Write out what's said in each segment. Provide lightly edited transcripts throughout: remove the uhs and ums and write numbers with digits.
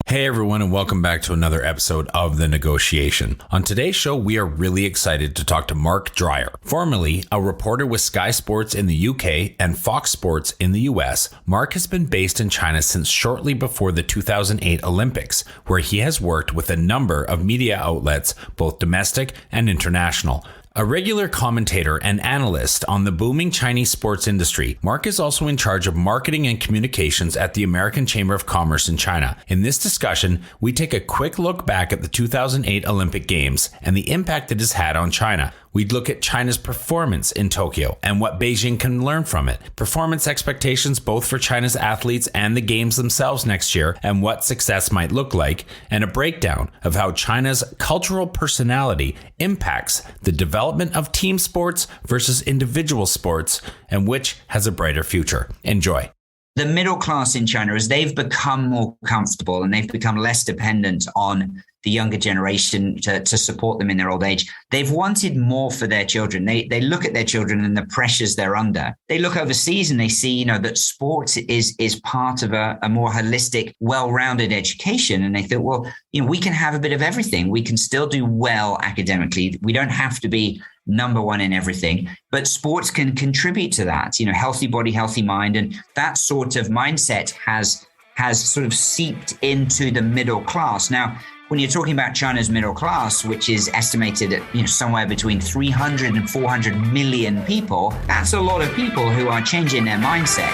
Hey everyone, and welcome back to another episode of The Negotiation. On today's show, we are really excited to talk to Mark Dreyer. Formerly a reporter with Sky Sports in the UK and Fox Sports in the US, Mark has been based in China since shortly before the 2008 Olympics, where he has worked with a number of media outlets, both domestic and international. A regular commentator and analyst on the booming Chinese sports industry, Mark is also in charge of marketing and communications at the American Chamber of Commerce in China. In this discussion, we take a quick look back at the 2008 Olympic Games and the impact it has had on China. We'd look at China's performance in Tokyo and what Beijing can learn from it, performance expectations both for China's athletes and the games themselves next year, and what success might look like, and a breakdown of how China's cultural personality impacts the development of team sports versus individual sports, and which has a brighter future. Enjoy. The middle class in China, as they've become more comfortable and they've become less dependent on the younger generation to support them in their old age, they've wanted more for their children. They look at their children and the pressures they're under. They look overseas and they see, that sport is part of a more holistic, well-rounded education. And they thought, well, we can have a bit of everything. We can still do well academically. We don't have to be number one in everything, but sports can contribute to that, healthy body, healthy mind. And that sort of mindset has sort of seeped into the middle class. Now, when you're talking about China's middle class, which is estimated at somewhere between 300 and 400 million people, that's a lot of people who are changing their mindset.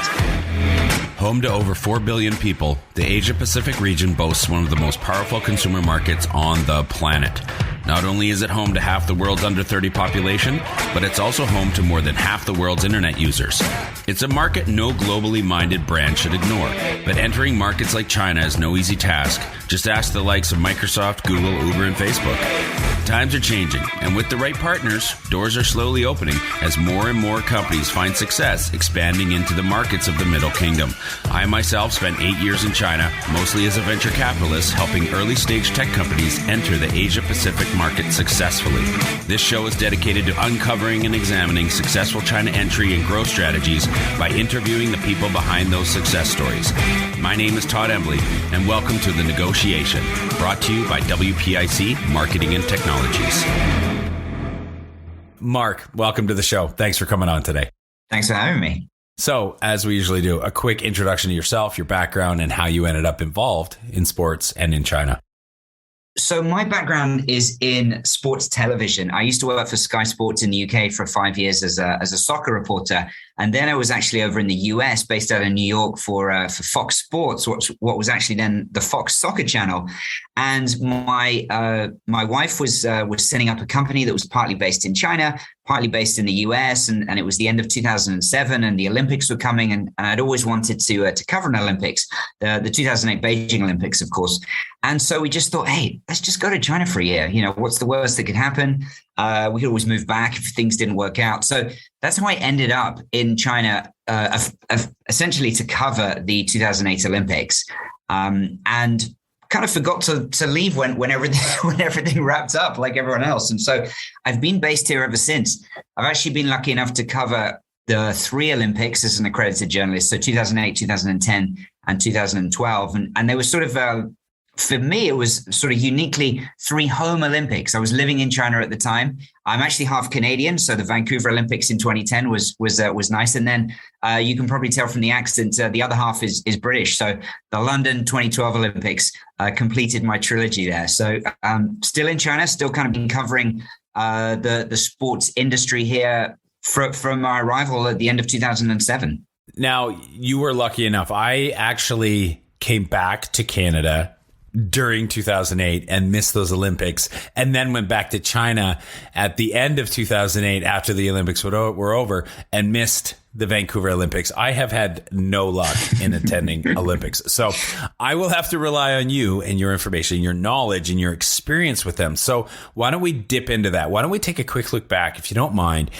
Home to over 4 billion people, the Asia-Pacific region boasts one of the most powerful consumer markets on the planet. Not only is it home to half the world's under 30 population, but it's also home to more than half the world's internet users. It's a market no globally minded brand should ignore, but entering markets like China is no easy task. Just ask the likes of Microsoft, Google, Uber, and Facebook. Times are changing, and with the right partners, doors are slowly opening as more and more companies find success expanding into the markets of the Middle Kingdom. I myself spent 8 years in China, mostly as a venture capitalist, helping early-stage tech companies enter the Asia-Pacific market successfully. This show is dedicated to uncovering and examining successful China entry and growth strategies by interviewing the people behind those success stories. My name is Todd Embley, and welcome to The Negotiation, brought to you by WPIC Marketing and Technologies. Mark, welcome to the show. Thanks for coming on today. Thanks for having me. So, as we usually do, a quick introduction to yourself, your background, and how you ended up involved in sports and in China. So my background is in sports television. I used to work for Sky Sports in the UK for 5 years as a soccer reporter. And then I was actually over in the US, based out of New York for Fox Sports, what was actually then the Fox Soccer Channel. And my wife was setting up a company that was partly based in China, partly based in the US, and it was the end of 2007, and the Olympics were coming, and I'd always wanted to cover an Olympics, the 2008 Beijing Olympics, of course. And so we just thought, hey, let's just go to China for a year. What's the worst that could happen? We could always move back if things didn't work out. So that's how I ended up in China, essentially to cover the 2008 Olympics, and kind of forgot to leave when everything wrapped up, like everyone else. And so I've been based here ever since. I've actually been lucky enough to cover the 3 Olympics as an accredited journalist, so 2008, 2010, and 2012, and they were sort of. For me, it was sort of uniquely 3 home Olympics. I was living in China at the time. I'm actually half Canadian, so the Vancouver Olympics in 2010 was nice. And then you can probably tell from the accent, the other half is British. So the London 2012 Olympics completed my trilogy there. So still in China, still kind of been covering the sports industry here from my arrival at the end of 2007. Now, you were lucky enough. I actually came back to Canada during 2008 and missed those Olympics, and then went back to China at the end of 2008 after the Olympics were over, and missed the Vancouver Olympics. I have had no luck in attending Olympics. So I will have to rely on you and your information, your knowledge, and your experience with them. So why don't we dip into that? Why don't we take a quick look back, if you don't mind,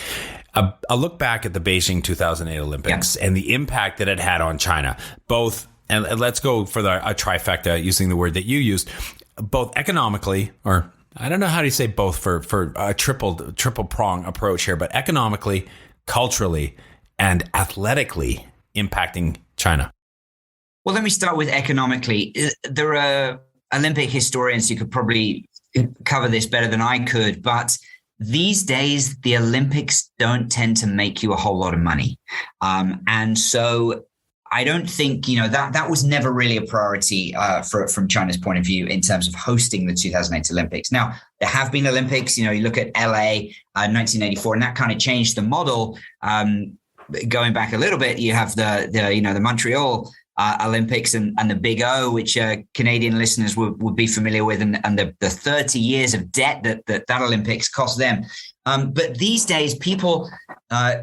a look back at the Beijing 2008 Olympics and the impact that it had on China, both. And let's go for a trifecta, using the word that you used, both economically, or I don't know how to say both for a triple prong approach here, but economically, culturally, and athletically impacting China. Well, let me start with economically. There are Olympic historians who could probably cover this better than I could, but these days, the Olympics don't tend to make you a whole lot of money. And so I don't think, that was never really a priority from China's point of view in terms of hosting the 2008 Olympics. Now, there have been Olympics, you look at LA 1984, and that kind of changed the model. Going back a little bit, you have the Montreal Olympics and the Big O, which Canadian listeners would be familiar with, and the 30 years of debt that Olympics cost them. But these days, people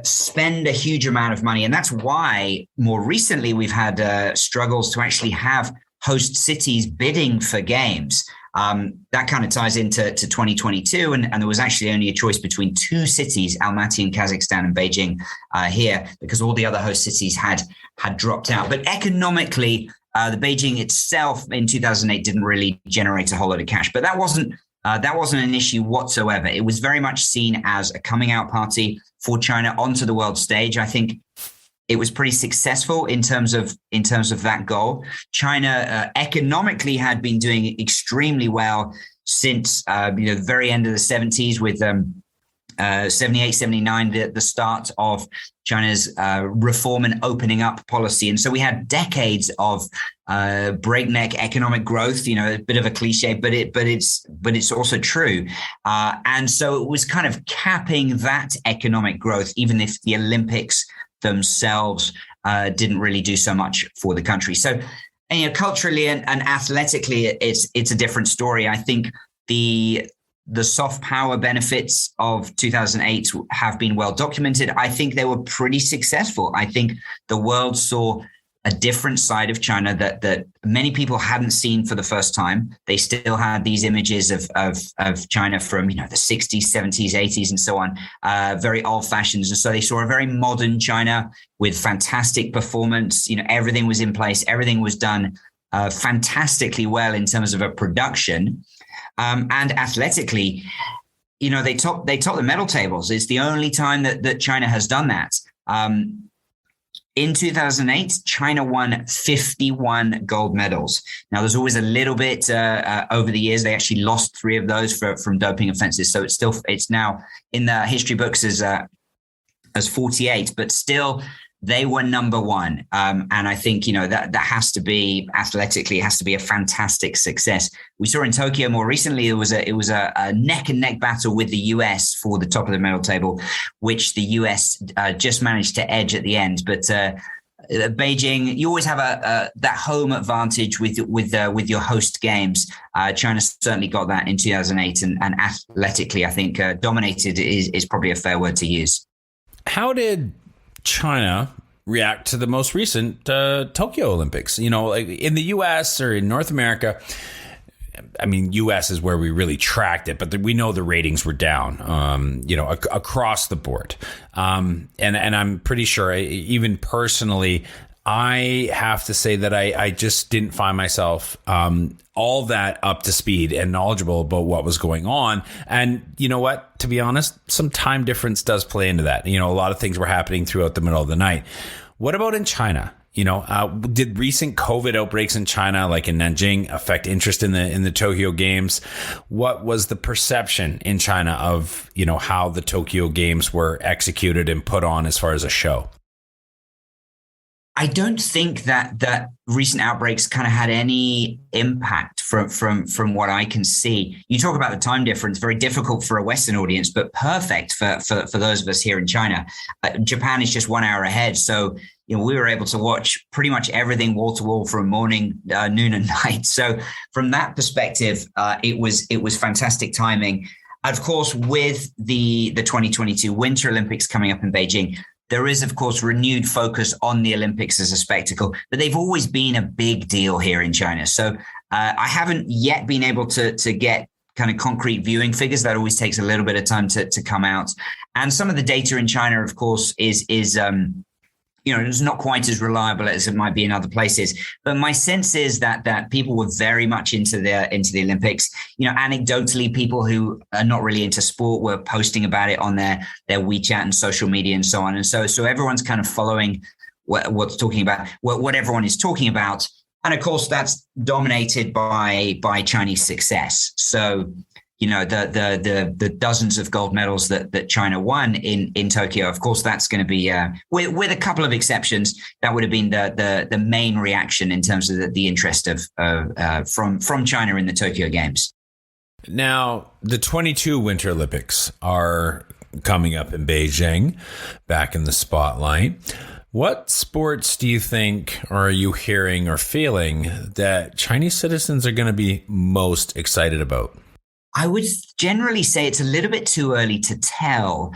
spend a huge amount of money. And that's why more recently we've had struggles to actually have host cities bidding for games. That kind of ties into 2022. And there was actually only a choice between two cities, Almaty in Kazakhstan and Beijing here, because all the other host cities had dropped out. But economically, the Beijing itself in 2008 didn't really generate a whole lot of cash. But that wasn't an issue whatsoever. It was very much seen as a coming out party for China onto the world stage. I think it was pretty successful in terms of that goal. China economically had been doing extremely well since the very end of the 70s with 78, 79, the start of China's reform and opening up policy. And so we had decades of breakneck economic growth, a bit of a cliche, but it's also true. And so it was kind of capping that economic growth, even if the Olympics themselves didn't really do so much for the country. So, culturally and athletically, it's a different story. I think the soft power benefits of 2008 have been well documented. I think they were pretty successful. I think the world saw a different side of China that many people hadn't seen for the first time. They still had these images of China from the 60s, 70s, 80s, and so on, very old fashioned. And so they saw a very modern China with fantastic performance. Everything was in place. Everything was done fantastically well in terms of a production. And athletically, they top the medal tables. It's the only time that China has done that. In 2008, China won 51 gold medals. Now, there's always a little bit over the years. They actually lost 3 of those from doping offenses. So it's now in the history books as 48, but still they were number one. And I think, that has to be athletically, it has to be a fantastic success. We saw in Tokyo more recently, it was a neck and neck battle with the US for the top of the medal table, which the US just managed to edge at the end. But Beijing, you always have that home advantage with your host games. China certainly got that in 2008, and athletically, I think dominated is probably a fair word to use. How did China react to the most recent Tokyo Olympics? Like in the US or in North America, I mean, US is where we really tracked it, but we know the ratings were down, across the board. And I'm pretty sure, even personally, I have to say that I just didn't find myself all that up to speed and knowledgeable about what was going on. And you know what? To be honest, some time difference does play into that. A lot of things were happening throughout the middle of the night. What about in China? Did recent COVID outbreaks in China, like in Nanjing, affect interest in the Tokyo Games? What was the perception in China of, how the Tokyo Games were executed and put on as far as a show? I don't think that recent outbreaks kind of had any impact from what I can see. You talk about the time difference, very difficult for a Western audience, but perfect for those of us here in China. Japan is just 1 hour ahead. So, we were able to watch pretty much everything wall to wall from morning, noon and night. So from that perspective, it was fantastic timing. Of course, with the 2022 Winter Olympics coming up in Beijing, there is, of course, renewed focus on the Olympics as a spectacle, but they've always been a big deal here in China. So I haven't yet been able to get kind of concrete viewing figures. That always takes a little bit of time to come out. And some of the data in China, of course, is it's not quite as reliable as it might be in other places. But my sense is that people were very much into the Olympics. Anecdotally, people who are not really into sport were posting about it on their WeChat and social media and so on. And so everyone's kind of following what's talking about, what everyone is talking about. And of course, that's dominated by Chinese success. So, the dozens of gold medals that China won in Tokyo, of course, that's going to be, with a couple of exceptions, that would have been the main reaction in terms of the interest from China in the Tokyo Games. Now, the 22 Winter Olympics are coming up in Beijing, back in the spotlight. What sports do you think, or are you hearing or feeling that Chinese citizens are going to be most excited about? I would generally say it's a little bit too early to tell,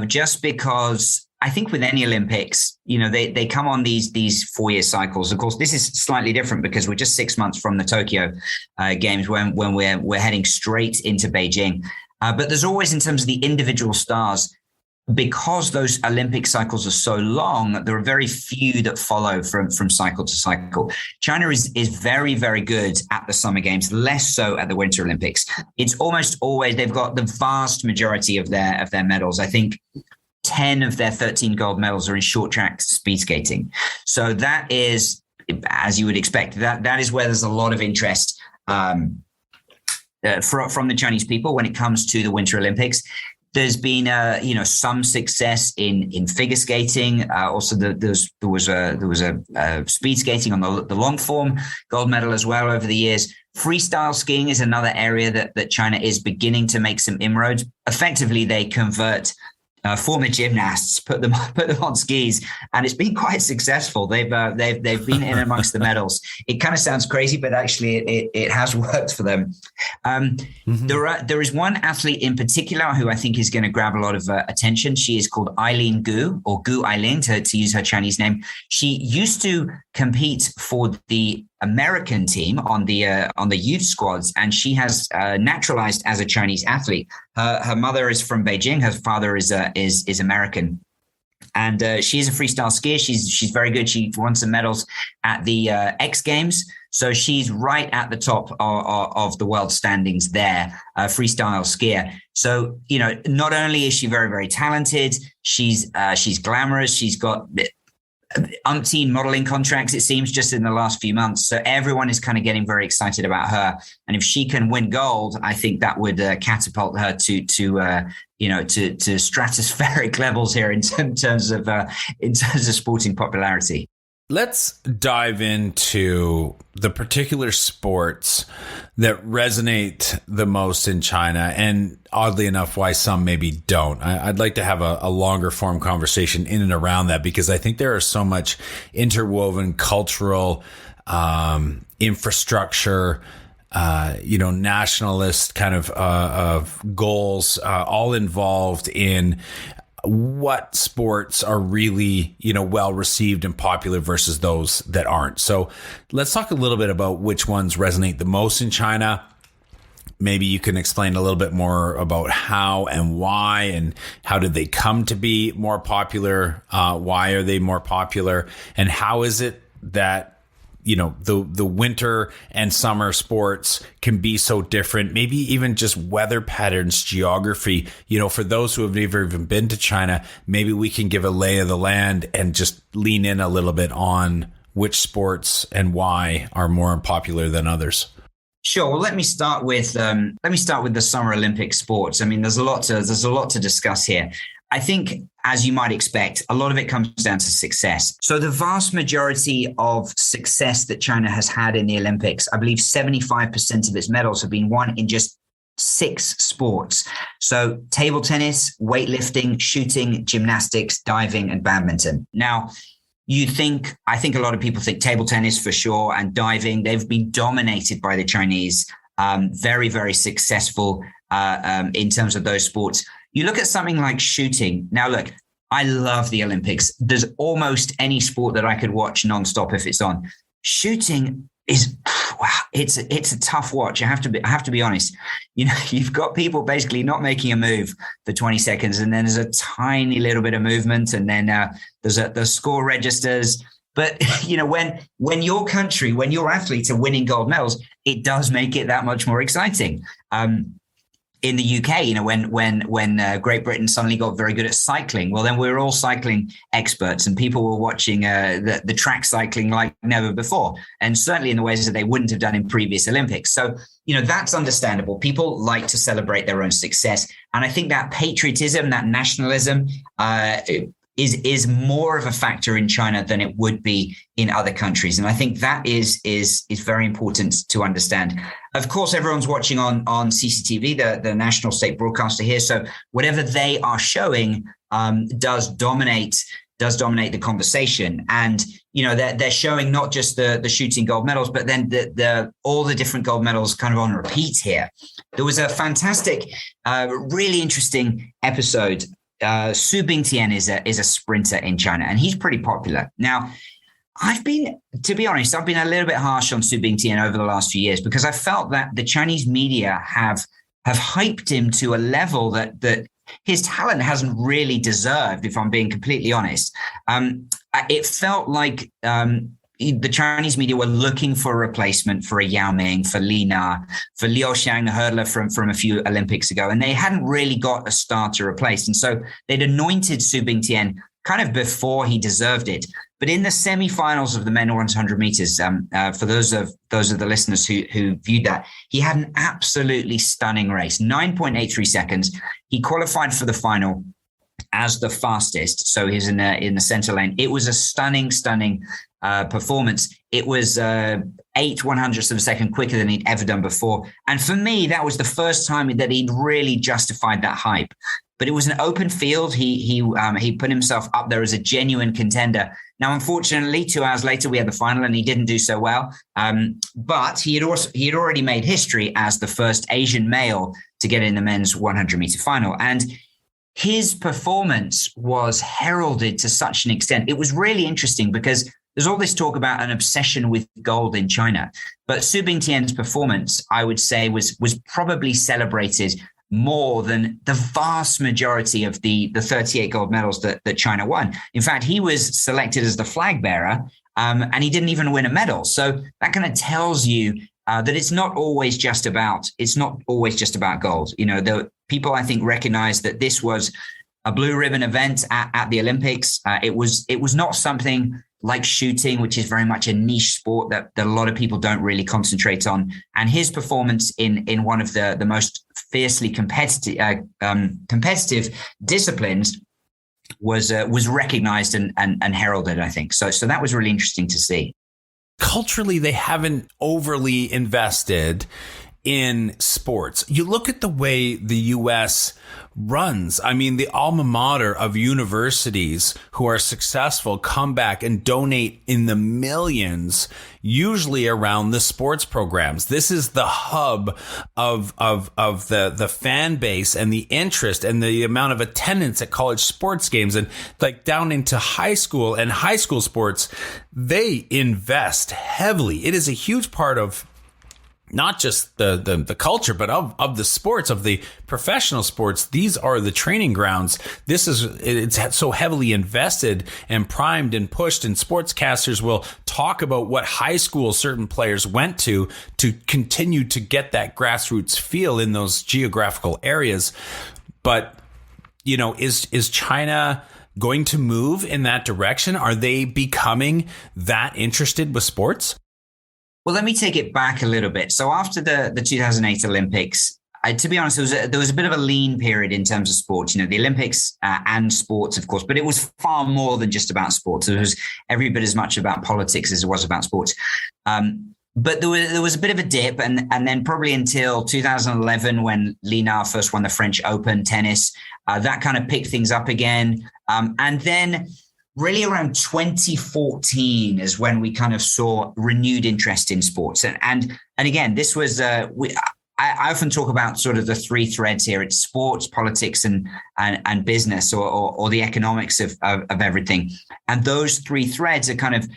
just because I think with any Olympics, they come on these 4-year cycles. Of course, this is slightly different because we're just 6 months from the Tokyo Games when we're heading straight into Beijing. But there's always, in terms of the individual stars, because those Olympic cycles are so long, there are very few that follow from cycle to cycle. China is very, very good at the Summer Games, less so at the Winter Olympics. It's almost always, they've got the vast majority of their medals. I think 10 of their 13 gold medals are in short track speed skating. So that is, as you would expect, that is where there's a lot of interest from the Chinese people when it comes to the Winter Olympics. There's been some success in figure skating. Also, there was a speed skating on the long form gold medal as well over the years. Freestyle skiing is another area that China is beginning to make some inroads. Effectively, they convert former gymnasts, put them on skis, and it's been quite successful. They've been in amongst the medals. It kind of sounds crazy, but actually it has worked for them. There is one athlete in particular who I think is going to grab a lot of attention. She is called Eileen Goo, or Goo Eileen to use her Chinese name. She used to compete for the American team on the youth squads, and she has naturalized as a Chinese athlete. Her mother is from Beijing. Her father is American, and she is a freestyle skier. She's very good. She won some medals at the X Games, so she's right at the top of the world standings there. Freestyle skier. So not only is she very, very talented, she's glamorous. She's got umpteen modeling contracts, it seems, just in the last few months. So everyone is kind of getting very excited about her. And if she can win gold, I think that would catapult her to stratospheric levels here in terms of sporting popularity. Let's dive into the particular sports that resonate the most in China, and oddly enough, why some maybe don't. I'd like to have a longer form conversation in and around that, because I think there is so much interwoven cultural infrastructure, nationalist kind of goals, all involved in what sports are really, well received and popular versus those that aren't. So let's talk a little bit about which ones resonate the most in China. Maybe you can explain a little bit more about how and why, and how did they come to be more popular? Why are they more popular? And how is it that the winter and summer sports can be so different? Maybe even just weather patterns, geography. For those who have never even been to China, maybe we can give a lay of the land and just lean in a little bit on which sports and why are more popular than others. Sure. Well, let me start with the Summer Olympic sports. I mean, there's a lot to discuss here. I think, as you might expect, a lot of it comes down to success. So the vast majority of success that China has had in the Olympics, I believe 75% of its medals have been won in just 6 sports. So table tennis, weightlifting, shooting, gymnastics, diving, and badminton. Now, I think a lot of people think table tennis for sure, and diving, they've been dominated by the Chinese, very, very successful in terms of those sports. You look at something like shooting. Now, look, I love the Olympics. There's almost any sport that I could watch nonstop if it's on. Shooting is, wow, it's a tough watch. I have to be honest. You've got people basically not making a move for 20 seconds, and then there's a tiny little bit of movement, and then the score registers. But when your country, when your athletes are winning gold medals, it does make it that much more exciting. in the UK, when Great Britain suddenly got very good at cycling, well, then we were all cycling experts and people were watching the track cycling like never before. And certainly in the ways that they wouldn't have done in previous Olympics. So, that's understandable. People like to celebrate their own success. And I think that patriotism, that nationalism, is more of a factor in China than it would be in other countries. And I think that is very important to understand. Of course, everyone's watching on CCTV, the national state broadcaster here. So whatever they are showing does dominate the conversation. And, they're showing not just the shooting gold medals, but then all the different gold medals kind of on repeat here. There was a fantastic, really interesting episode. Su Bingtian is a sprinter in China, and he's pretty popular. Now, to be honest, I've been a little bit harsh on Su Bingtian over the last few years because I felt that the Chinese media have hyped him to a level that his talent hasn't really deserved, if I'm being completely honest. It felt like the Chinese media were looking for a replacement for a Yao Ming, for Li Na, for Liu Xiang, the hurdler from a few Olympics ago, and they hadn't really got a star to replace. And so they'd anointed Su Bingtian kind of before he deserved it. But in the semifinals of the men 100 meters, for those of the listeners who viewed that, he had an absolutely stunning race, 9.83 seconds. He qualified for the final as the fastest, so he's in the center lane. It was a stunning performance. It was 8/100ths of a second quicker than he'd ever done before. And for me, that was the first time that he'd really justified that hype. But it was an open field. He put himself up there as a genuine contender. Now, unfortunately, 2 hours later, we had the final and he didn't do so well. But he had already made history as the first Asian male to get in the men's 100-meter final. And his performance was heralded to such an extent. It was really interesting because there's all this talk about an obsession with gold in China. But Su Bingtian's performance, I would say, was probably celebrated more than the vast majority of the 38 gold medals that China won. In fact, he was selected as the flag bearer, and he didn't even win a medal. So that kind of tells you that it's not always just about gold. The people, I think, recognize that this was a blue ribbon event at the Olympics. It was not something like shooting, which is very much a niche sport that a lot of people don't really concentrate on. And his performance in one of the most fiercely competitive disciplines was recognized and heralded, I think. So that was really interesting to see. Culturally, they haven't overly invested in sports. You look at the way the U.S. runs. I mean, the alma mater of universities who are successful come back and donate in the millions, usually around the sports programs. This is the hub of the fan base and the interest and the amount of attendance at college sports games, and like down into high school and high school sports. They invest heavily. It is a huge part of not just the culture, but of the sports, of the professional sports. These are the training grounds. It's so heavily invested and primed and pushed, and sportscasters will talk about what high school certain players went to continue to get that grassroots feel in those geographical areas. But, is China going to move in that direction? Are they becoming that interested with sports? Well, let me take it back a little bit. So after the 2008 Olympics, to be honest, there was a bit of a lean period in terms of sports. The Olympics and sports, of course, but it was far more than just about sports. It was every bit as much about politics as it was about sports. But there was a bit of a dip, and then probably until 2011 when Li Na first won the French Open tennis, that kind of picked things up again. And then really around 2014 is when we kind of saw renewed interest in sports. And again, this was, I often talk about sort of the three threads here. It's sports, politics, and business, or the economics of everything. And those three threads are kind of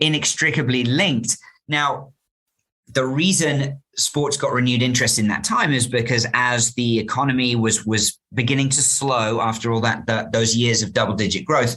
inextricably linked. Now, the reason sports got renewed interest in that time is because as the economy was beginning to slow after all those years of double-digit growth,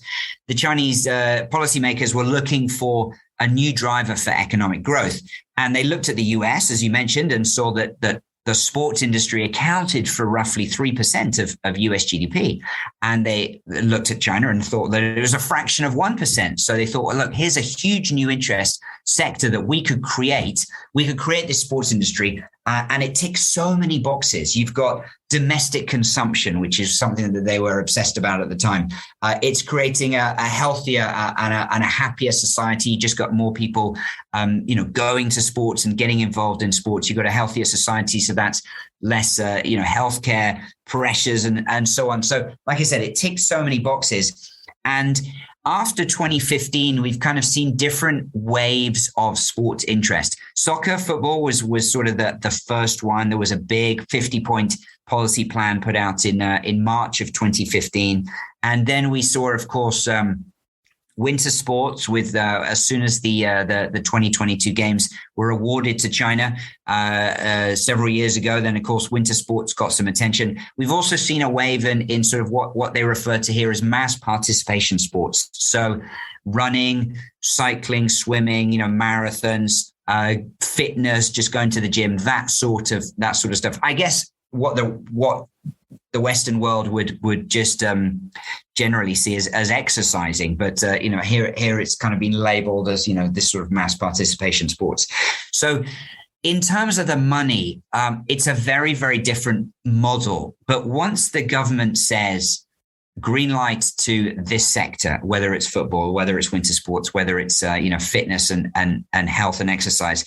the Chinese policymakers were looking for a new driver for economic growth. And they looked at the US, as you mentioned, and saw that the the sports industry accounted for roughly 3% of US GDP. And they looked at China and thought that it was a fraction of 1%. So they thought, well, look, here's a huge new interest sector that we could create. We could create this sports industry. And it ticks so many boxes. You've got domestic consumption, which is something that they were obsessed about at the time. It's creating a healthier and a happier society. You just got more people, going to sports and getting involved in sports. You've got a healthier society, so that's less, healthcare pressures and so on. So, like I said, it ticks so many boxes. And after 2015, we've kind of seen different waves of sports interest. Soccer, football was sort of the first one. There was a big 50-point policy plan put out in March of 2015. And then we saw, of course, winter sports with as soon as the 2022 games were awarded to China several years ago, then of course winter sports got some attention. We've also seen a wave in sort of what they refer to here as mass participation sports. So running, cycling, swimming, marathons, fitness, just going to the gym, that sort of stuff. I guess what the Western world would just generally see as exercising, but here it's kind of been labeled as this sort of mass participation sports. So in terms of the money, it's a very, very different model. But once the government says green light to this sector, whether it's football, whether it's winter sports, whether it's fitness and health and exercise,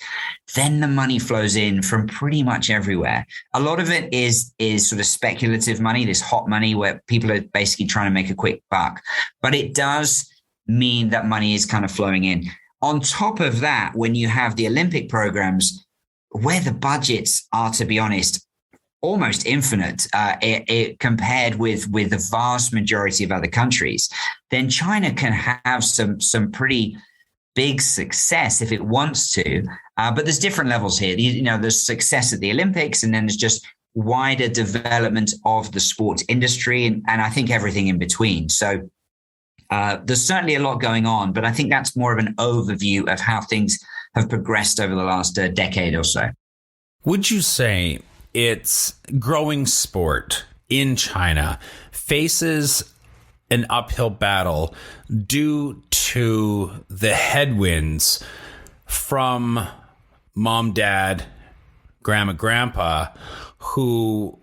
then the money flows in from pretty much everywhere. A lot of it is sort of speculative money, this hot money where people are basically trying to make a quick buck. But it does mean that money is kind of flowing in. On top of that, when you have the Olympic programs, where the budgets are, to be honest, almost infinite compared with the vast majority of other countries, then China can have some pretty big success if it wants to. But there's different levels here. There's success at the Olympics, and then there's just wider development of the sports industry, and I think everything in between. So there's certainly a lot going on, but I think that's more of an overview of how things have progressed over the last decade or so. Would you say it's growing sport in China faces an uphill battle due to the headwinds from mom, dad, grandma, grandpa, who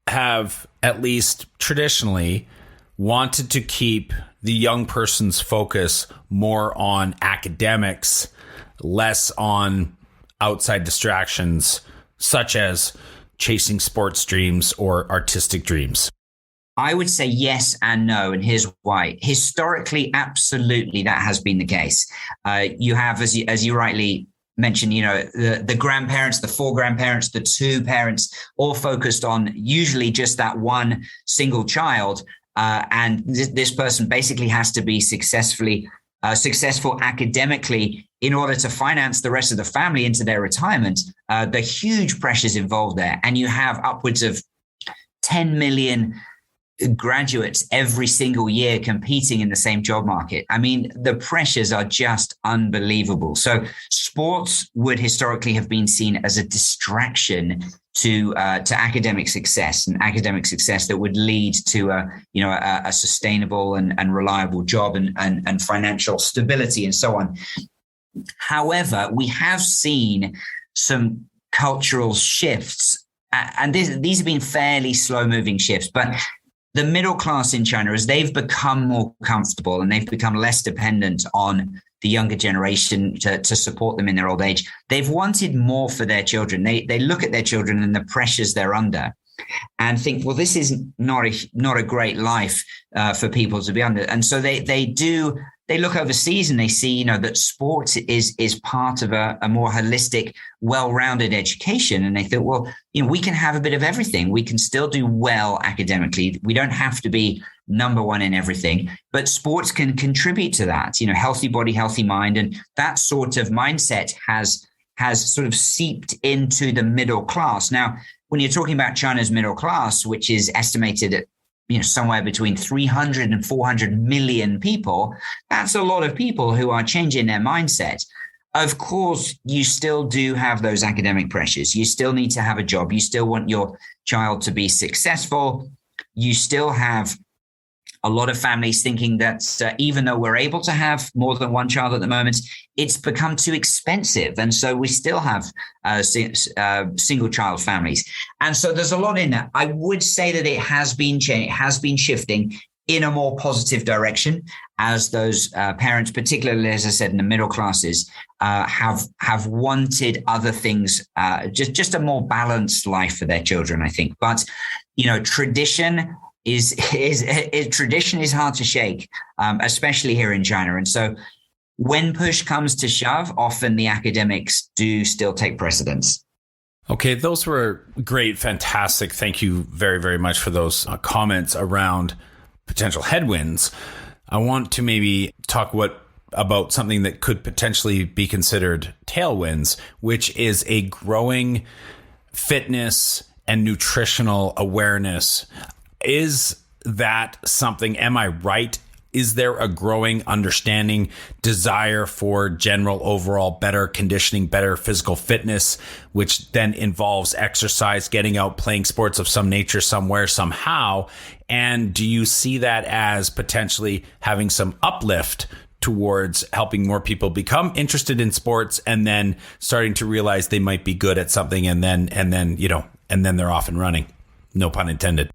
have at least traditionally wanted to keep the young person's focus more on academics, less on outside distractions, such as chasing sports dreams or artistic dreams? I would say yes and no, and here's why. Historically, absolutely, that has been the case. You have, as you rightly mentioned, the grandparents, the four grandparents, the two parents, all focused on usually just that one single child, and this person basically has to be successful academically in order to finance the rest of the family into their retirement. The huge pressures involved there. And you have upwards of 10 million graduates every single year competing in the same job market. I mean, the pressures are just unbelievable. So sports would historically have been seen as a distraction to academic success, and academic success that would lead to a sustainable and reliable job and financial stability and so on. However, we have seen some cultural shifts, and these have been fairly slow-moving shifts, but the middle class in China, as they've become more comfortable and they've become less dependent on the younger generation to support them in their old age, they've wanted more for their children. They look at their children and the pressures they're under and think, well, this is not a great life for people to be under. And so they look overseas and they see, that sports is part of a more holistic, well-rounded education. And they thought, well, we can have a bit of everything. We can still do well academically. We don't have to be number one in everything, but sports can contribute to that, healthy body, healthy mind. And that sort of mindset has sort of seeped into the middle class. Now, when you're talking about China's middle class, which is estimated at somewhere between 300 and 400 million people, that's a lot of people who are changing their mindset. of course, you still do have those academic pressures. You still need to have a job. You still want your child to be successful. You still have a lot of families thinking that even though we're able to have more than one child at the moment, it's become too expensive. And so we still have single child families. And so there's a lot in that. I would say that it has been changing, it has been shifting in a more positive direction as those parents, particularly, as I said, in the middle classes, have wanted other things, just a more balanced life for their children, I think. But, tradition is hard to shake, especially here in China. And so when push comes to shove, often the academics do still take precedence. Okay, those were great, fantastic. Thank you very, very much for those comments around potential headwinds. I want to maybe talk about something that could potentially be considered tailwinds, which is a growing fitness and nutritional awareness. Is that something? Am I right? Is there a growing understanding, desire for general overall better conditioning, better physical fitness, which then involves exercise, getting out, playing sports of some nature somewhere, somehow? And do you see that as potentially having some uplift towards helping more people become interested in sports and then starting to realize they might be good at something and then they're off and running? No pun intended.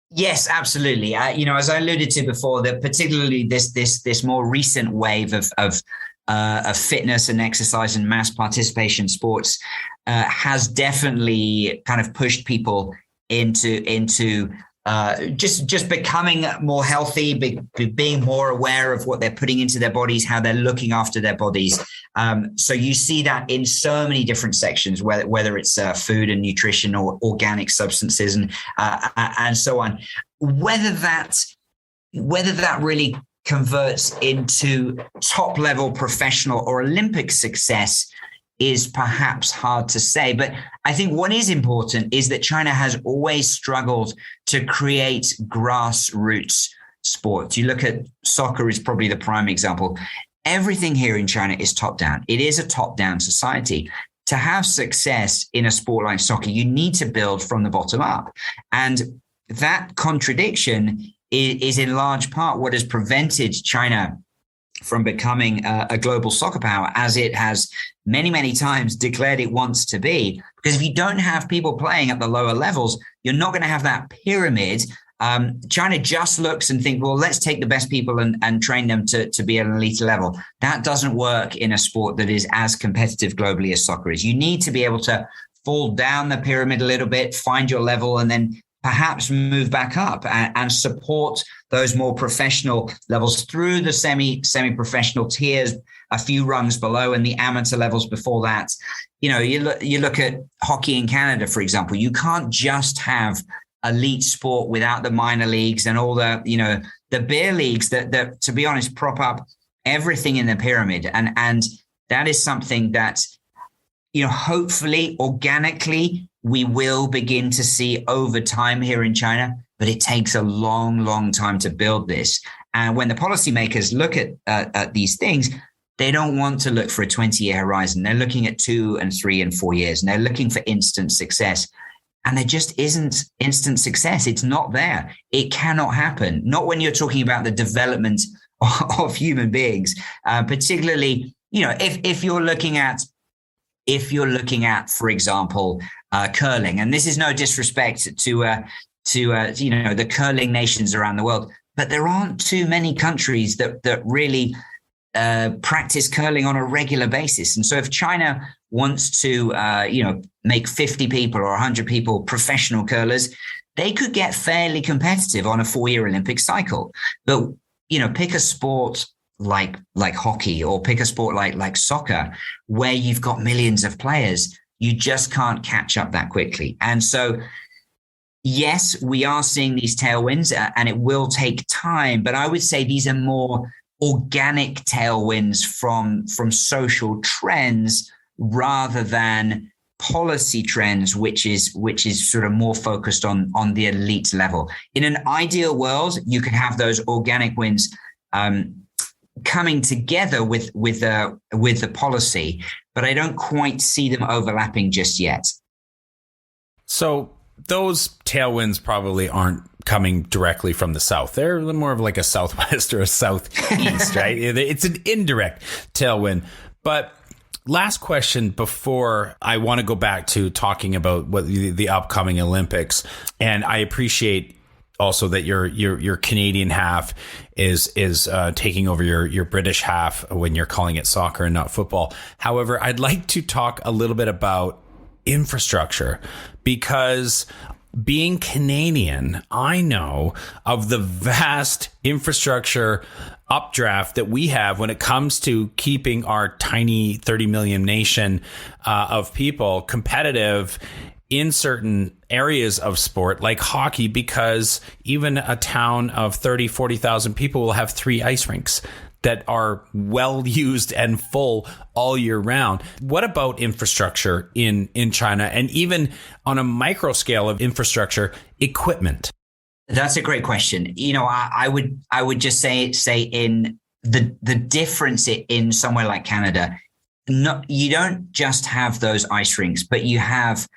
Yes, absolutely. As I alluded to before, that particularly this more recent wave of fitness and exercise and mass participation sports has definitely kind of pushed people into just becoming more healthy, being more aware of what they're putting into their bodies, how they're looking after their bodies. So you see that in so many different sections, whether it's food and nutrition or organic substances and so on. Whether that really converts into top level professional or Olympic success is perhaps hard to say. But I think what is important is that China has always struggled to create grassroots sports. You look at soccer is probably the prime example. Everything here in China is top down. It is a top down society. To have success in a sport like soccer, you need to build from the bottom up. And that contradiction is in large part what has prevented China from becoming a global soccer power, as it has many, many times declared it wants to be. Because if you don't have people playing at the lower levels, you're not going to have that pyramid. China just looks and think, well, let's take the best people and train them to be at an elite level. That doesn't work in a sport that is as competitive globally as soccer is. You need to be able to fall down the pyramid a little bit, find your level, and then perhaps move back up and support those more professional levels through the semi-professional tiers, a few rungs below, and the amateur levels before that. You look at hockey in Canada, for example. You can't just have elite sport without the minor leagues and all the beer leagues that to be honest, prop up everything in the pyramid. And that is something that, hopefully organically, we will begin to see over time here in China, but it takes a long, long time to build this. And when the policymakers look at these things, they don't want to look for a 20-year horizon. They're looking at 2 and 3 and 4 years, and they're looking for instant success. And there just isn't instant success. It's not there. It cannot happen. Not when you're talking about the development of human beings, particularly, if you're looking at, for example, curling, and this is no disrespect to the curling nations around the world, but there aren't too many countries that really practice curling on a regular basis. And so if China wants to make 50 people or 100 people professional curlers, they could get fairly competitive on a 4-year Olympic cycle. But pick a sport like hockey, or pick a sport like soccer, where you've got millions of players. You just can't catch up that quickly. And so, yes, we are seeing these tailwinds, and it will take time, but I would say these are more organic tailwinds from social trends rather than policy trends, which is sort of more focused on the elite level. In an ideal world, you could have those organic wins coming together with the policy, but I don't quite see them overlapping just yet. So those tailwinds probably aren't coming directly from the south. They're more of like a southwest or a southeast, right? It's an indirect tailwind. But last question before I want to go back to talking about what the upcoming Olympics. And I appreciate also that your Canadian half is taking over your British half when you're calling it soccer and not football. However, I'd like to talk a little bit about infrastructure, because being Canadian, I know of the vast infrastructure updraft that we have when it comes to keeping our tiny 30 million nation of people competitive in certain areas of sport like hockey, because even a town of 30, 40,000 people will have 3 ice rinks that are well used and full all year round. What about infrastructure in China, and even on a micro scale of infrastructure equipment? That's a great question. I would just say in the difference in somewhere like Canada, you don't just have those ice rinks, but you have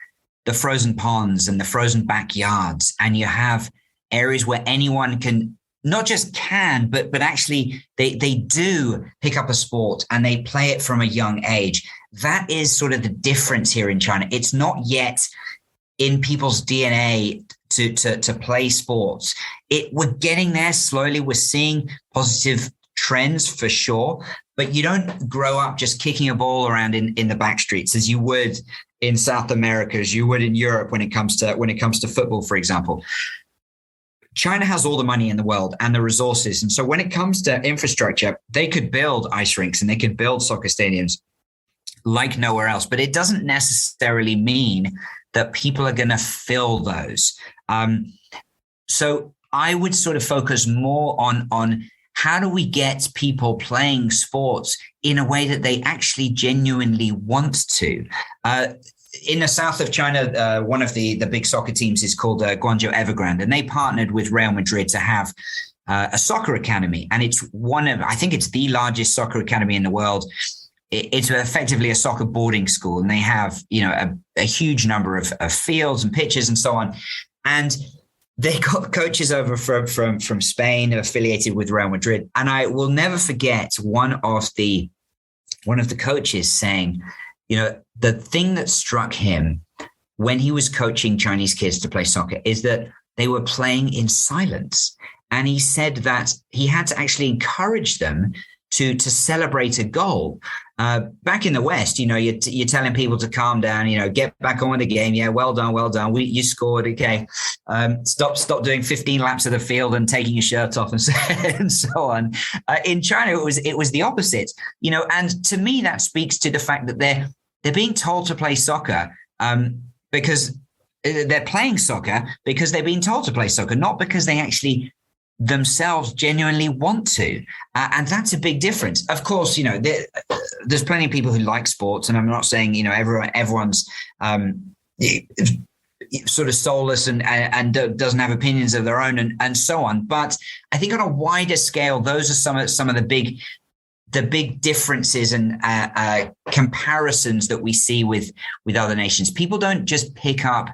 the frozen ponds and the frozen backyards, and you have areas where anyone can not just can, but actually they do pick up a sport and they play it from a young age. That is sort of the difference here in China. It's not yet in people's DNA to play sports. We're getting there slowly. We're seeing positive trends for sure, but you don't grow up just kicking a ball around in the back streets as you would in South America, as you would in Europe when it comes to football, for example. China has all the money in the world and the resources. And so when it comes to infrastructure, they could build ice rinks and they could build soccer stadiums like nowhere else. But it doesn't necessarily mean that people are going to fill those. So I would sort of focus more on how do we get people playing sports in a way that they actually genuinely want to. In the south of China, one of the big soccer teams is called Guangzhou Evergrande, and they partnered with Real Madrid to have a soccer academy. And it's I think it's the largest soccer academy in the world. It's effectively a soccer boarding school, and they have, a huge number of fields and pitches and so on. And they got coaches over from Spain affiliated with Real Madrid. And I will never forget one of the coaches saying, the thing that struck him when he was coaching Chinese kids to play soccer is that they were playing in silence. And he said that he had to actually encourage them to celebrate a goal. Back in the West, you're telling people to calm down, get back on with the game. Yeah, well done. You scored. Okay. Stop doing 15 laps of the field and taking your shirt off and so on. In China, it was the opposite, and to me, that speaks to the fact that they're being told to play soccer because they're playing soccer because they're being told to play soccer, not because they actually themselves genuinely want to. And that's a big difference. Of course, there's plenty of people who like sports, and I'm not saying, everyone's sort of soulless and doesn't have opinions of their own and so on. But I think on a wider scale, those are some of the big differences and comparisons that we see with other nations. People don't just pick up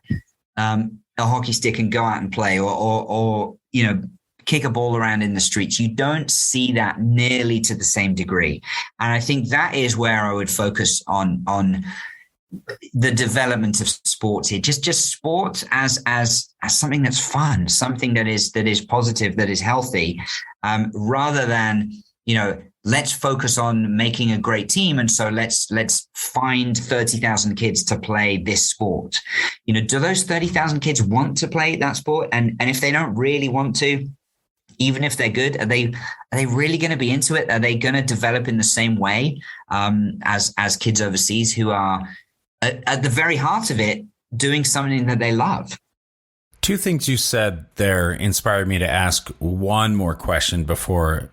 a hockey stick and go out and play or kick a ball around in the streets. You don't see that nearly to the same degree. And I think that is where I would focus on the development of sports here. Just sport as something that's fun, something that is positive, that is healthy, rather than, let's focus on making a great team. And so let's find 30,000 kids to play this sport. Do those 30,000 kids want to play that sport? And if they don't really want to, even if they're good, are they really going to be into it? Are they going to develop in the same way as kids overseas who are at the very heart of it doing something that they love? Two things you said there inspired me to ask one more question before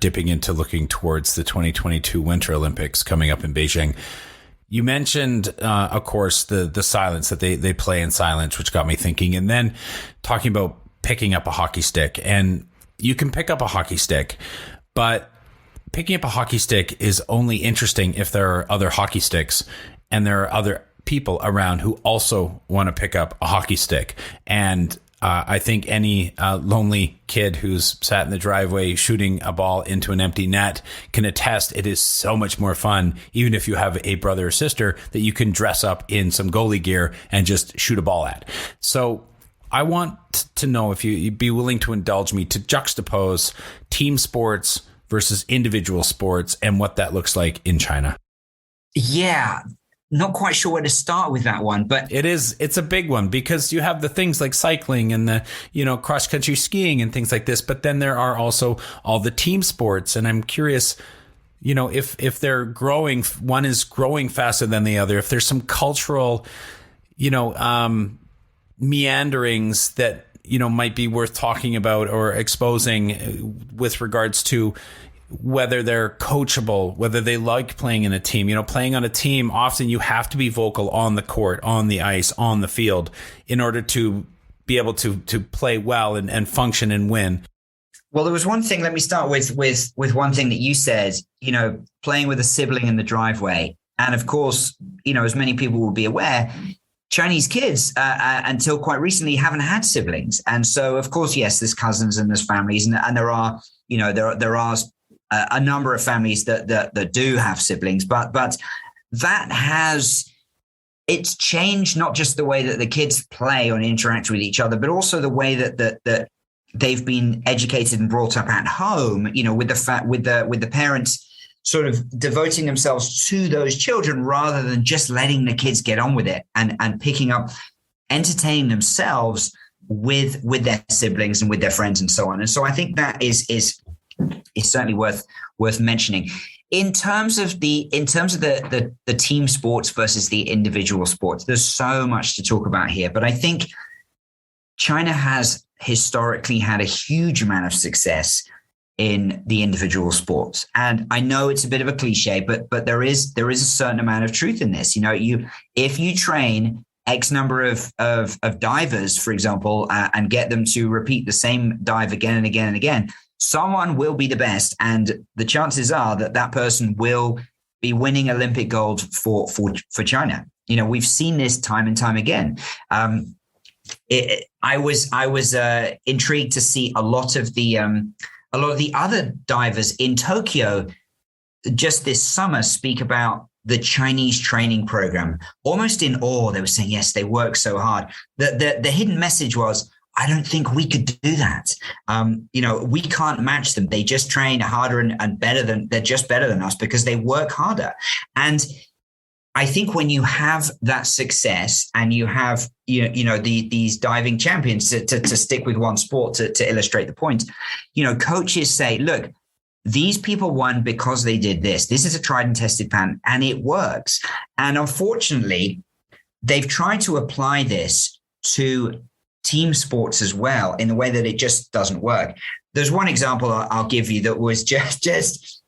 dipping into looking towards the 2022 Winter Olympics coming up in Beijing. You mentioned, of course, the silence, that they play in silence, which got me thinking, and then talking about picking up a hockey stick. And you can pick up a hockey stick, but picking up a hockey stick is only interesting if there are other hockey sticks and there are other people around who also want to pick up a hockey stick. And I think any lonely kid who's sat in the driveway shooting a ball into an empty net can attest it is so much more fun, even if you have a brother or sister that you can dress up in some goalie gear and just shoot a ball at. So I want to know if you'd be willing to indulge me to juxtapose team sports versus individual sports and what that looks like in China. Yeah. Not quite sure where to start with that one, but it's a big one because you have the things like cycling and the, cross country skiing and things like this. But then there are also all the team sports. And I'm curious, if they're growing, one is growing faster than the other, if there's some cultural, meanderings that, might be worth talking about or exposing with regards to whether they're coachable, whether they like playing in a team. Playing on a team, often you have to be vocal on the court, on the ice, on the field in order to be able to play well and function and win. Well, there was one thing, let me start with one thing that you said, playing with a sibling in the driveway. And of course, as many people will be aware, Chinese kids, until quite recently, haven't had siblings. And so, of course, yes, there's cousins and there's families. And there are, there are a number of families that do have siblings, but that it's changed not just the way that the kids play or interact with each other, but also the way that they've been educated and brought up at home. With the parents sort of devoting themselves to those children rather than just letting the kids get on with it and picking up, entertaining themselves with their siblings and with their friends and so on. And so I think that is certainly worth mentioning. In terms of the team sports versus the individual sports, there's so much to talk about here. But I think China has historically had a huge amount of success in the individual sports. And I know it's a bit of a cliche, but there is a certain amount of truth in this. If you train X number of divers, for example, and get them to repeat the same dive again and again and again, someone will be the best. And the chances are that person will be winning Olympic gold for China. We've seen this time and time again. I was intrigued to see a lot of the other divers in Tokyo just this summer speak about the Chinese training program, almost in awe. They were saying, yes, they work so hard. The hidden message was, I don't think we could do that. We can't match them. They just train harder and better they're just better than us because they work harder. And I think when you have that success and you have, these diving champions to stick with one sport to illustrate the point, coaches say, look, these people won because they did this. This is a tried and tested pattern and it works. And unfortunately, they've tried to apply this to team sports as well in the way that it just doesn't work. There's one example I'll give you that was just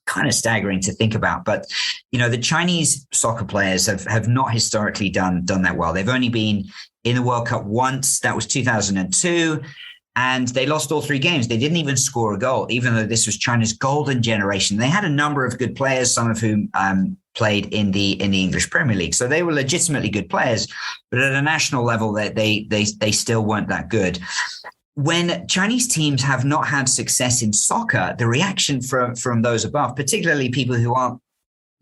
kind of staggering to think about. But, the Chinese soccer players have not historically done that well. They've only been in the World Cup once. That was 2002. And they lost all 3 games. They didn't even score a goal, even though this was China's golden generation. They had a number of good players, some of whom played in the English Premier League. So they were legitimately good players, but at a national level, they still weren't that good. When Chinese teams have not had success in soccer, the reaction from those above, particularly people who aren't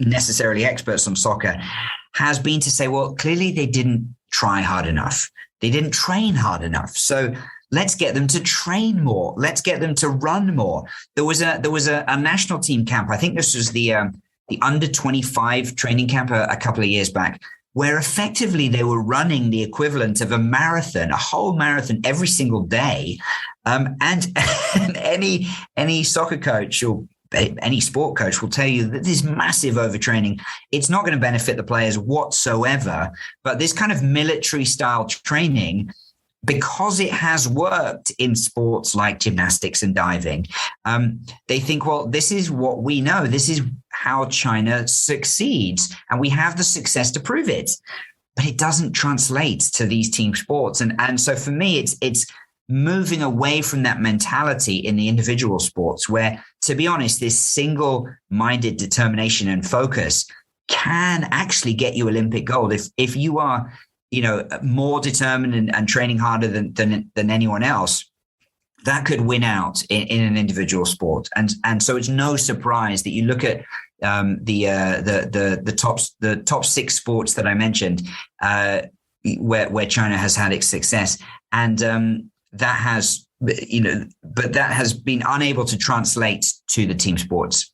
necessarily experts on soccer, has been to say, well, clearly they didn't try hard enough. They didn't train hard enough. So let's get them to train more. Let's get them to run more. There was a national team camp. I think this was the under 25 training camp a couple of years back, where effectively they were running the equivalent of a marathon, a whole marathon every single day. And any soccer coach or any sport coach will tell you that this massive overtraining, it's not going to benefit the players whatsoever. But this kind of military style training, because it has worked in sports like gymnastics and diving, they think, well, this is what we know. This is how China succeeds. And we have the success to prove it. But it doesn't translate to these team sports. And so for me, it's moving away from that mentality in the individual sports where to be honest, this single-minded determination and focus can actually get you Olympic gold if you are, more determined and training harder than anyone else. That could win out in an individual sport, and so it's no surprise that you look at the top 6 sports that I mentioned, where China has had its success, and that has been unable to translate to the team sports.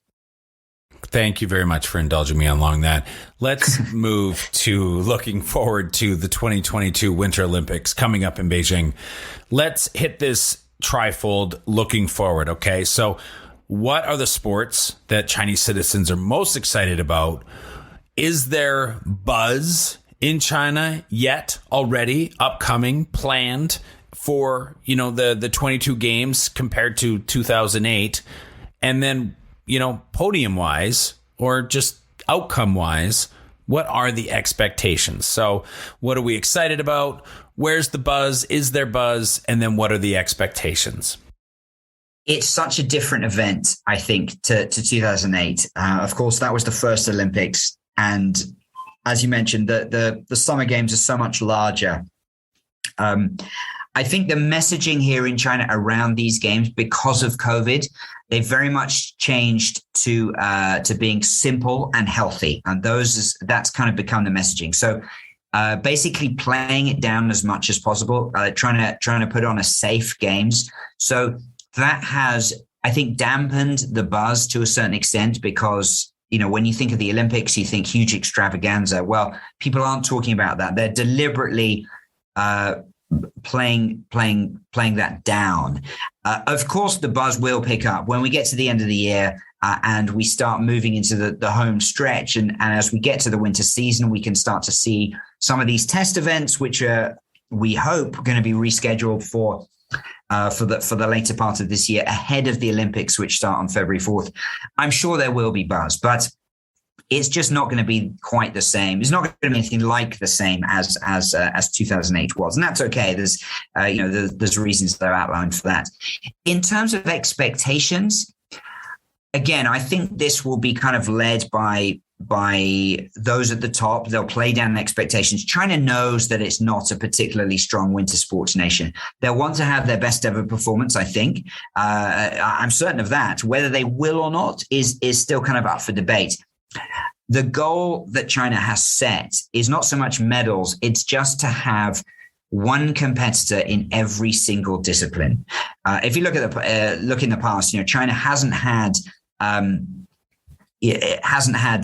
Thank you very much for indulging me along that. Let's move to looking forward to the 2022 Winter Olympics coming up in Beijing. Let's hit this trifold looking forward. Okay, so what are the sports that Chinese citizens are most excited about? Is there buzz in China yet already upcoming, planned for, the 22 games compared to 2008? And then, podium wise or just outcome wise, what are the expectations? So what are we excited about? Where's the buzz? Is there buzz? And then what are the expectations? It's such a different event, I think, to 2008. Of course, that was the first Olympics. And as you mentioned, the Summer Games are so much larger. I think the messaging here in China around these games, because of COVID, they very much changed to being simple and healthy. And that's kind of become the messaging. So basically playing it down as much as possible, trying to put on a safe games. So that has, I think, dampened the buzz to a certain extent because, when you think of the Olympics, you think huge extravaganza. Well, people aren't talking about that. They're deliberately playing that down. Of course, the buzz will pick up when we get to the end of the year and we start moving into the home stretch. And as we get to the winter season, we can start to see some of these test events, which are, we hope, going to be rescheduled for the later part of this year ahead of the Olympics, which start on February 4th. I'm sure there will be buzz, but it's just not going to be quite the same. It's not going to be anything like the same as 2008 was, and that's okay. There's reasons that are outlined for that. In terms of expectations, again, I think this will be kind of led by those at the top. They'll play down expectations. China knows that it's not a particularly strong winter sports nation. They'll want to have their best ever performance, I think. I'm certain of that. Whether they will or not is still kind of up for debate. The goal that China has set is not so much medals, it's just to have one competitor in every single discipline. If you look at look in the past, China hasn't had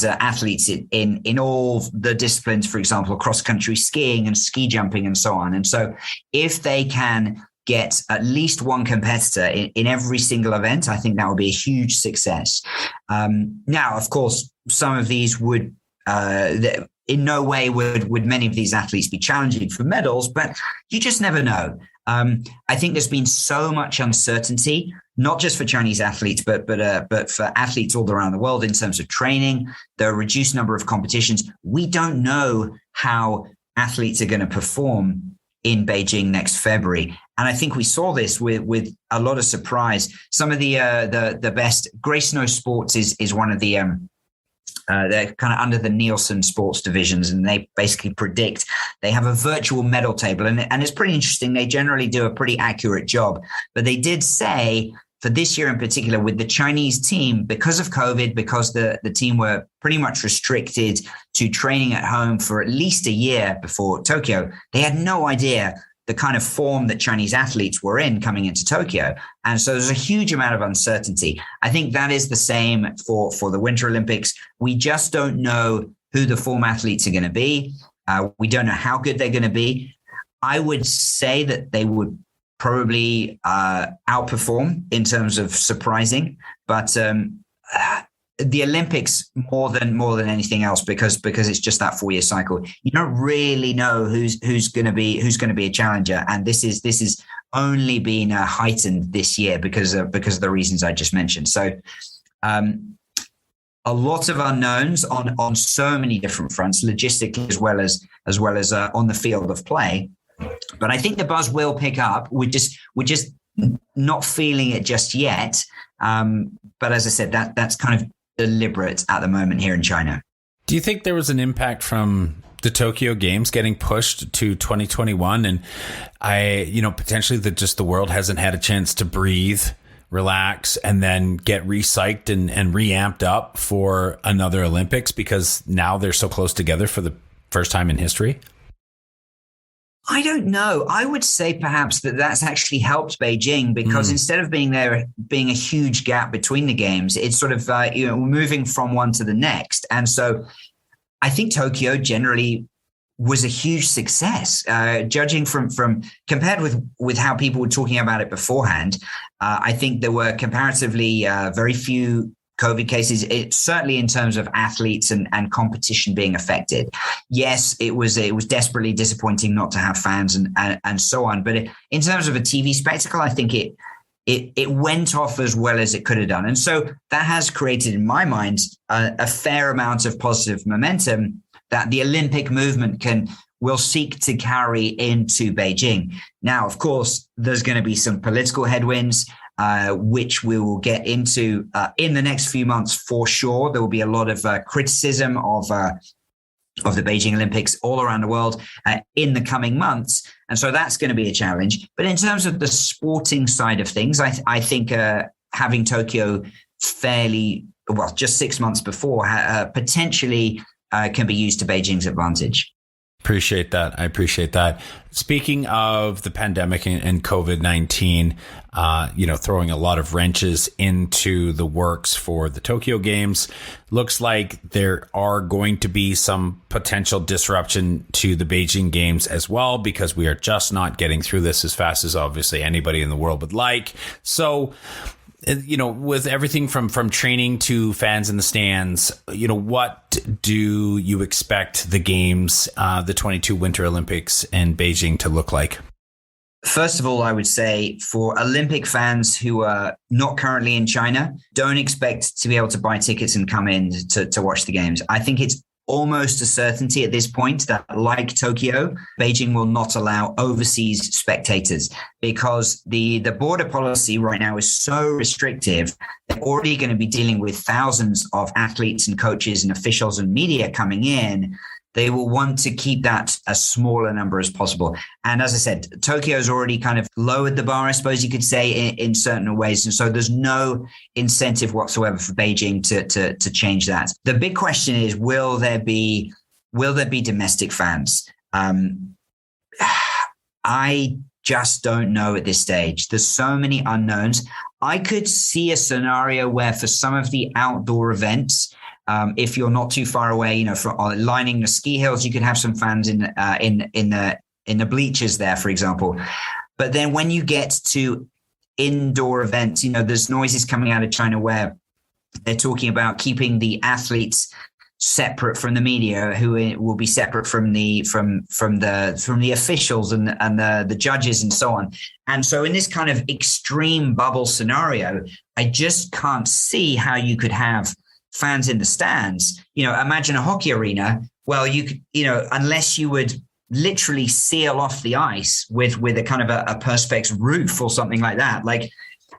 athletes in all the disciplines, for example, cross-country skiing and ski jumping and so on. And so if they can get at least one competitor in every single event, I think that would be a huge success. Now, of course, some of these would, in no way would many of these athletes be challenging for medals, but you just never know. I think there's been so much uncertainty, not just for Chinese athletes, but for athletes all around the world in terms of training. There are a reduced number of competitions. We don't know how athletes are going to perform in Beijing next February. And I think we saw this with a lot of surprise. Some of the best. Grace Snow Sports is one of the they're kind of under the Nielsen sports divisions, and they basically predict. They have a virtual medal table, and it's pretty interesting. They generally do a pretty accurate job, but they did say for this year in particular with the Chinese team, because of COVID, because the team were pretty much restricted to training at home for at least a year before Tokyo, they had no idea the kind of form that Chinese athletes were in coming into Tokyo. And so there's a huge amount of uncertainty. I think that is the same for the Winter Olympics. We just don't know who the form athletes are going to be. We don't know how good they're going to be. I would say that they would probably outperform in terms of surprising, but the Olympics more than anything else, because it's just that 4-year cycle. You don't really know who's going to be a challenger, and this is only being heightened this year because of the reasons I just mentioned. So a lot of unknowns on so many different fronts, logistically as well as on the field of play. But I think the buzz will pick up. We're just not feeling it just yet. But as I said, that's kind of deliberate at the moment here in China. Do you think there was an impact from the Tokyo Games getting pushed to 2021, and potentially the world hasn't had a chance to breathe, relax, and then get recycled and reamped up for another Olympics because now they're so close together for the first time in history? I don't know. I would say perhaps that's actually helped Beijing because instead of being a huge gap between the games, it's sort of moving from one to the next. And so I think Tokyo generally was a huge success, judging from compared with how people were talking about it beforehand. I think there were comparatively very few COVID cases, certainly in terms of athletes and competition being affected. Yes, it was desperately disappointing not to have fans and so on. But in terms of a TV spectacle, I think it went off as well as it could have done. And so that has created, in my mind, a fair amount of positive momentum that the Olympic movement will seek to carry into Beijing. Now, of course, there's going to be some political headwinds, which we will get into in the next few months for sure. There will be a lot of criticism of the Beijing Olympics all around the world in the coming months. And so that's going to be a challenge. But in terms of the sporting side of things, I think having Tokyo just 6 months before potentially can be used to Beijing's advantage. Appreciate that. I appreciate that. Speaking of the pandemic and COVID-19, throwing a lot of wrenches into the works for the Tokyo Games, looks like there are going to be some potential disruption to the Beijing Games as well, because we are just not getting through this as fast as obviously anybody in the world would like. So, with everything from training to fans in the stands, what do you expect the games, the 22 Winter Olympics in Beijing to look like? First of all, I would say for Olympic fans who are not currently in China, don't expect to be able to buy tickets and come in to watch the games. I think it's almost a certainty at this point that, like Tokyo, Beijing will not allow overseas spectators because the border policy right now is so restrictive. They're already going to be dealing with thousands of athletes and coaches and officials and media coming in. They will want to keep that a smaller number as possible. And as I said, Tokyo's already kind of lowered the bar, I suppose you could say, in certain ways. And so there's no incentive whatsoever for Beijing to change that. The big question is, will there be domestic fans? I just don't know at this stage. There's so many unknowns. I could see a scenario where for some of the outdoor events, if you're not too far away, lining the ski hills, you could have some fans in the bleachers there, for example. But then when you get to indoor events, there's noises coming out of China where they're talking about keeping the athletes separate from the media, who will be separate from the officials and the judges and so on. And so in this kind of extreme bubble scenario, I just can't see how you could have fans in the stands. Imagine a hockey arena. Well, you could, unless you would literally seal off the ice with a kind of a perspex roof or something like that. Like,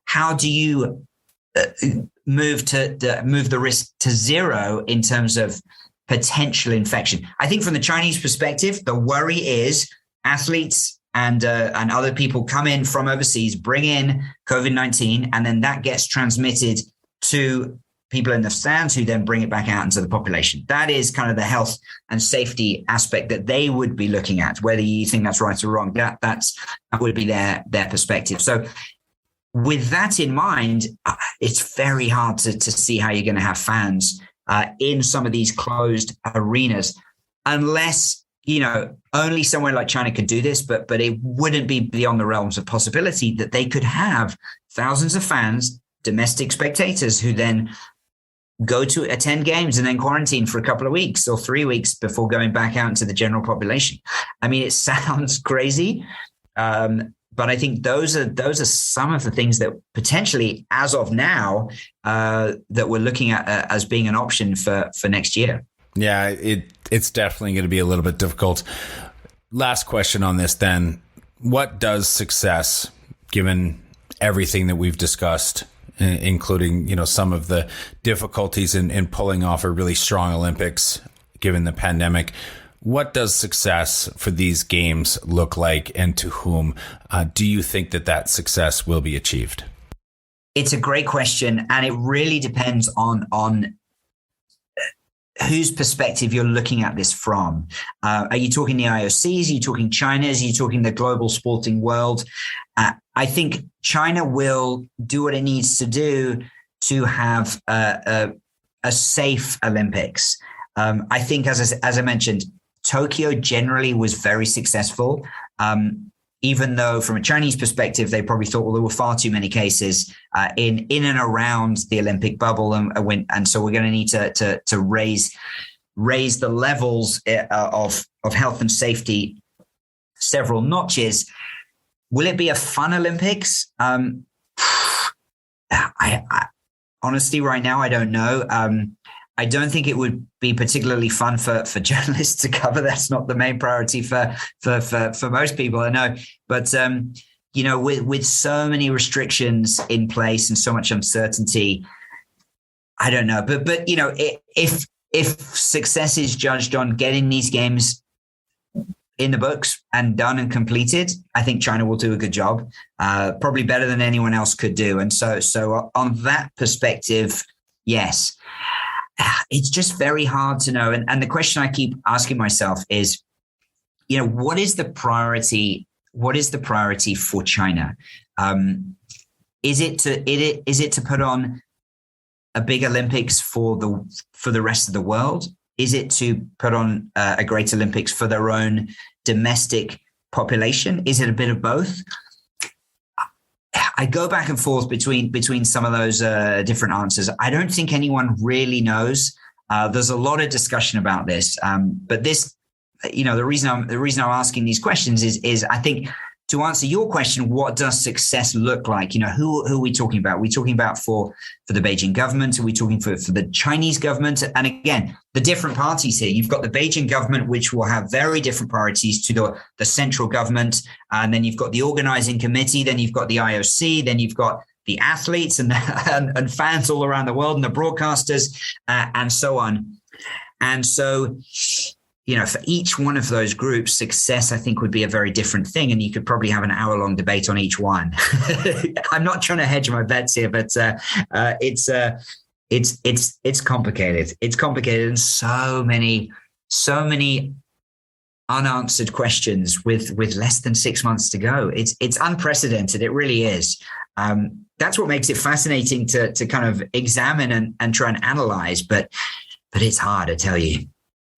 how do you move the risk to zero in terms of potential infection? I think from the Chinese perspective, the worry is athletes and other people come in from overseas, bring in COVID-19, and then that gets transmitted to people in the stands who then bring it back out into the population. That is kind of the health and safety aspect that they would be looking at. Whether you think that's right or wrong, that would be their perspective. So with that in mind, it's very hard to see how you're going to have fans in some of these closed arenas, unless, only somewhere like China could do this, but it wouldn't be beyond the realms of possibility that they could have thousands of fans, domestic spectators, who then go to attend games and then quarantine for a couple of weeks or 3 weeks before going back out into the general population. I mean, it sounds crazy, but I think those are some of the things that potentially, as of now, that we're looking at as being an option for next year. Yeah, it's definitely going to be a little bit difficult. Last question on this then. What does success, given everything that we've discussed, including, some of the difficulties in pulling off a really strong Olympics given the pandemic, what does success for these games look like, and to whom do you think that success will be achieved? It's a great question, and it really depends on whose perspective you're looking at this from. Are you talking the IOCs? Are you talking China's? Are you talking the global sporting world? I think China will do what it needs to do to have a safe Olympics. I think, as I mentioned, Tokyo generally was very successful, even though from a Chinese perspective, they probably thought, well, there were far too many cases in and around the Olympic bubble. And so we're going to need to raise the levels of health and safety several notches. Will it be a fun Olympics? I honestly, right now, I don't know. I don't think it would be particularly fun for journalists to cover. That's not the main priority for most people, I know. But with so many restrictions in place and so much uncertainty, I don't know. But if success is judged on getting these games in the books and done and completed, I think China will do a good job, probably better than anyone else could do. And so on that perspective, yes. It's just very hard to know. And the question I keep asking myself is, what is the priority? What is the priority for China? Is it to put on a big Olympics for the rest of the world? Is it to put on a great Olympics for their own domestic population? Is it a bit of both? I go back and forth between some of those different answers. I don't think anyone really knows. There's a lot of discussion about this, but this, the reason I'm asking these questions is I think to answer your question, what does success look like? Who are we talking about? Are we talking about for the Beijing government? Are we talking for the Chinese government? And again, the different parties here. You've got the Beijing government, which will have very different priorities to the central government. And then you've got the organizing committee. Then you've got the IOC. Then you've got the athletes and fans all around the world and the broadcasters and so on. And so, for each one of those groups, success, I think, would be a very different thing. And you could probably have an hour-long debate on each one. I'm not trying to hedge my bets here, but it's complicated. It's complicated, and so many unanswered questions with less than 6 months to go. It's unprecedented. It really is. That's what makes it fascinating to kind of examine and try and analyze. But it's hard, I tell you.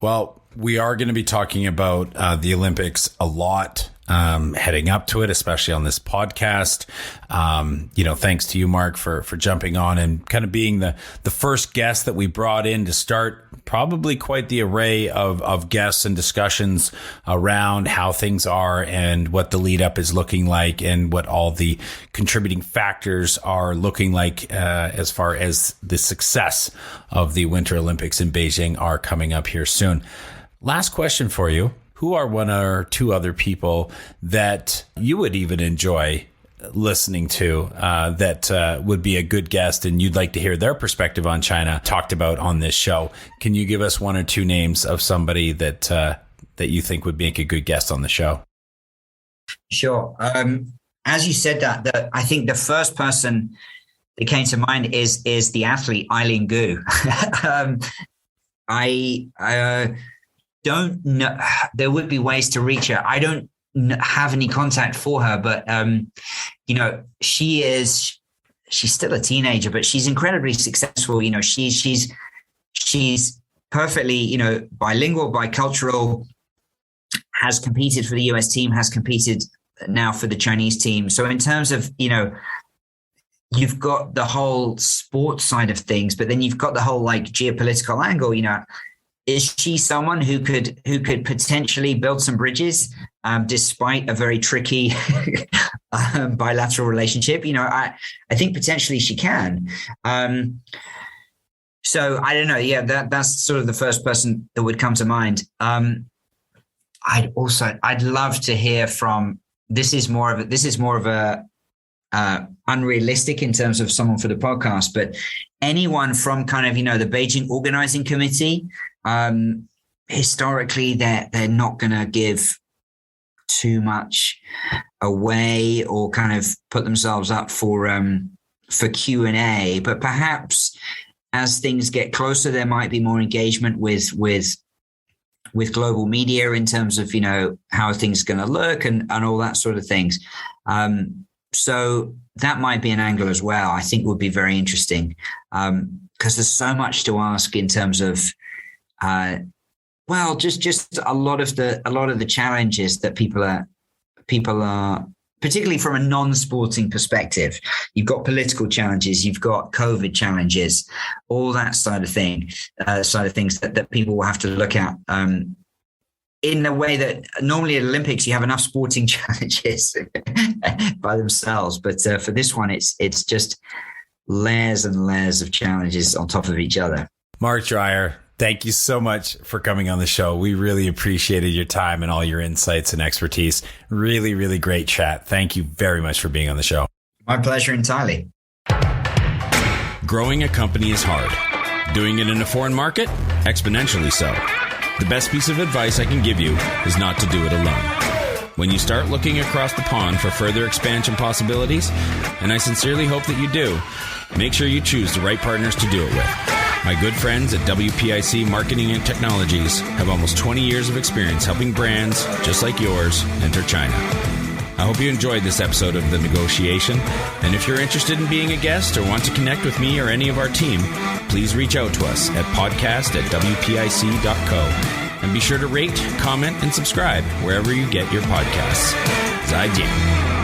Well, we are going to be talking about the Olympics a lot heading up to it, especially on this podcast. Thanks to you, Mark, for jumping on and kind of being the first guest that we brought in to start probably quite the array of guests and discussions around how things are and what the lead up is looking like and what all the contributing factors are looking like as far as the success of the Winter Olympics in Beijing are coming up here soon. Last question for you. Who are one or two other people that you would even enjoy listening to that would be a good guest and you'd like to hear their perspective on China talked about on this show? Can you give us one or two names of somebody that you think would make a good guest on the show? Sure. As you said that I think the first person that came to mind is the athlete Eileen Goo. I don't know. There would be ways to reach her. I don't have any contact for her, but she's still a teenager, but she's incredibly successful. She's perfectly, bilingual, bicultural, has competed for the US team, has competed now for the Chinese team. So in terms of, you've got the whole sports side of things, but then you've got the whole geopolitical angle, Is she someone who could potentially build some bridges despite a very tricky bilateral relationship? I think potentially she can. So I don't know. Yeah, that's sort of the first person that would come to mind. I'd love to hear from. This is more of a unrealistic in terms of someone for the podcast, but anyone from kind of, the Beijing organizing committee, historically, they're not going to give too much away or kind of put themselves up for Q&A, but perhaps as things get closer, there might be more engagement with global media in terms of, how things are going to look and all that sort of things. So that might be an angle as well. I think would be very interesting because there's so much to ask in terms of, just a lot of the challenges that people are, particularly from a non-sporting perspective. You've got political challenges, you've got COVID challenges, all that side of things that people will have to look at. In a way that normally at Olympics, you have enough sporting challenges by themselves. But for this one, it's just layers and layers of challenges on top of each other. Mark Dreyer, thank you so much for coming on the show. We really appreciated your time and all your insights and expertise. Really, really great chat. Thank you very much for being on the show. My pleasure entirely. Growing a company is hard. Doing it in a foreign market? Exponentially so. The best piece of advice I can give you is not to do it alone. When you start looking across the pond for further expansion possibilities, and I sincerely hope that you do, make sure you choose the right partners to do it with. My good friends at WPIC Marketing and Technologies have almost 20 years of experience helping brands just like yours enter China. I hope you enjoyed this episode of The Negotiation, and if you're interested in being a guest or want to connect with me or any of our team, please reach out to us at podcast@wpic.co. And be sure to rate, comment, and subscribe wherever you get your podcasts. 再见。